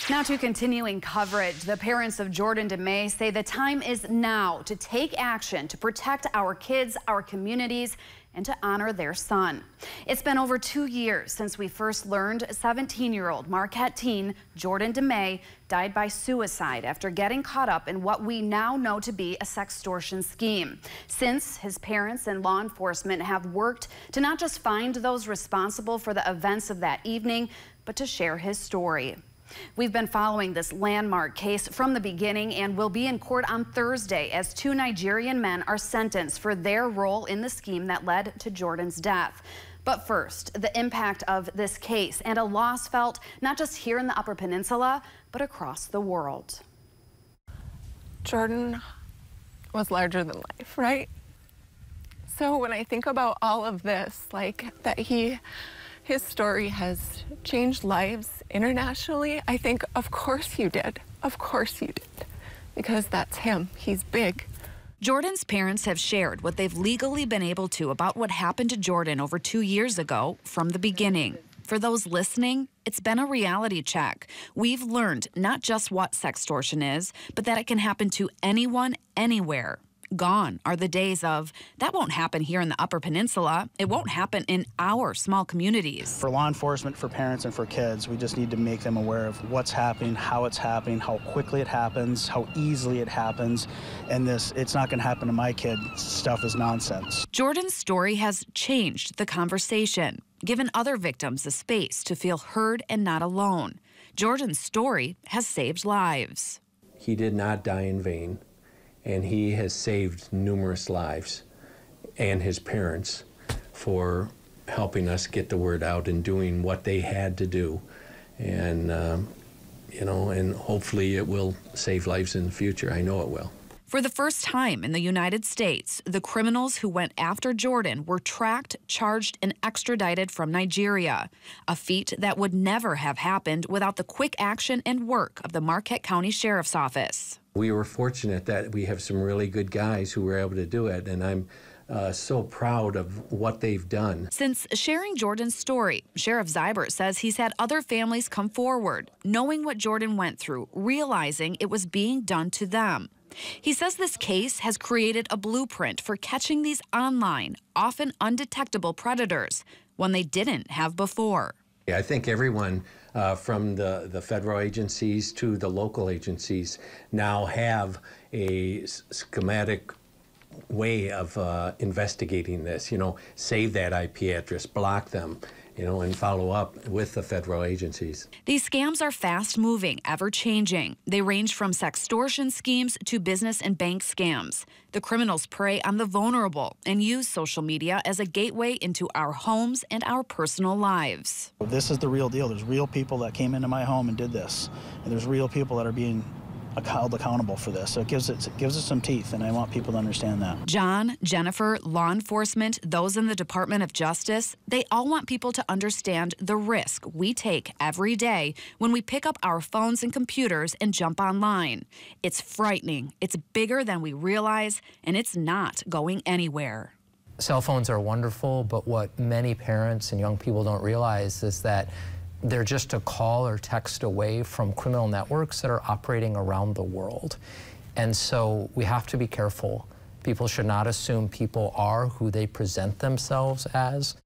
Now to continuing coverage, the parents of Jordan DeMay say the time is now to take action to protect our kids, our communities, and to honor their son. It's been over 2 years since we first learned 17-year-old Marquette teen Jordan DeMay died by suicide after getting caught up in what we now know to be a sextortion scheme. Since, his parents and law enforcement have worked to not just find those responsible for the events of that evening, but to share his story. We've been following this landmark case from the beginning and will be in court on Thursday as 2 Nigerian men are sentenced for their role in the scheme that led to Jordan's death. But first, the impact of this case and a loss felt not just here in the Upper Peninsula, but across the world. Jordan was larger than life, right? So when I think about all of this, like that his story has changed lives internationally, I think, of course you did. Of course you did. Because that's him. He's big. Jordan's parents have shared what they've legally been able to about what happened to Jordan over 2 years ago from the beginning. For those listening, it's been a reality check. We've learned not just what sextortion is, but that it can happen to anyone, anywhere. Gone are the days of, that won't happen here in the Upper Peninsula. It won't happen in our small communities. For law enforcement, for parents, and for kids, we just need to make them aware of what's happening, how quickly it happens, how easily it happens. And it's not going to happen to my kid. Stuff is nonsense. Jordan's story has changed the conversation, given other victims a space to feel heard and not alone. Jordan's story has saved lives. He did not die in vain. And he has saved numerous lives, and his parents, for helping us get the word out and doing what they had to do. And, and hopefully it will save lives in the future. I know it will. For the first time in the United States, the criminals who went after Jordan were tracked, charged, and extradited from Nigeria, a feat that would never have happened without the quick action and work of the Marquette County Sheriff's Office. We were fortunate that we have some really good guys who were able to do it, and I'm so proud of what they've done. Since sharing Jordan's story, Sheriff Zybert says he's had other families come forward, knowing what Jordan went through, realizing it was being done to them. He says this case has created a blueprint for catching these online, often undetectable predators, one they didn't have before. I think everyone from the federal agencies to the local agencies now have a schematic way of investigating this. Save that IP address, block them, and follow up with the federal agencies. These scams are fast-moving, ever-changing. They range from sextortion schemes to business and bank scams. The criminals prey on the vulnerable and use social media as a gateway into our homes and our personal lives. This is the real deal. There's real people that came into my home and did this, and there's real people that are being held accountable for this. So it gives it some teeth, and I want people to understand that. John, Jennifer, law enforcement, those in the Department of Justice, they all want people to understand the risk we take every day when we pick up our phones and computers and jump online. It's frightening, it's bigger than we realize, and it's not going anywhere. Cell phones are wonderful, but what many parents and young people don't realize is that they're just a call or text away from criminal networks that are operating around the world. And so we have to be careful. People should not assume people are who they present themselves as.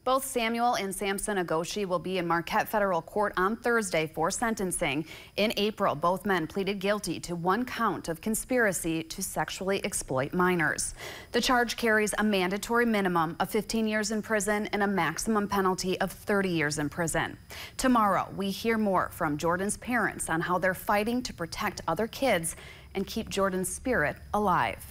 Both Samuel and Samson Agoshi will be in Marquette Federal Court on Thursday for sentencing. In April, both men pleaded guilty to 1 count of conspiracy to sexually exploit minors. The charge carries a mandatory minimum of 15 years in prison and a maximum penalty of 30 years in prison. Tomorrow, we hear more from Jordan's parents on how they're fighting to protect other kids and keep Jordan's spirit alive.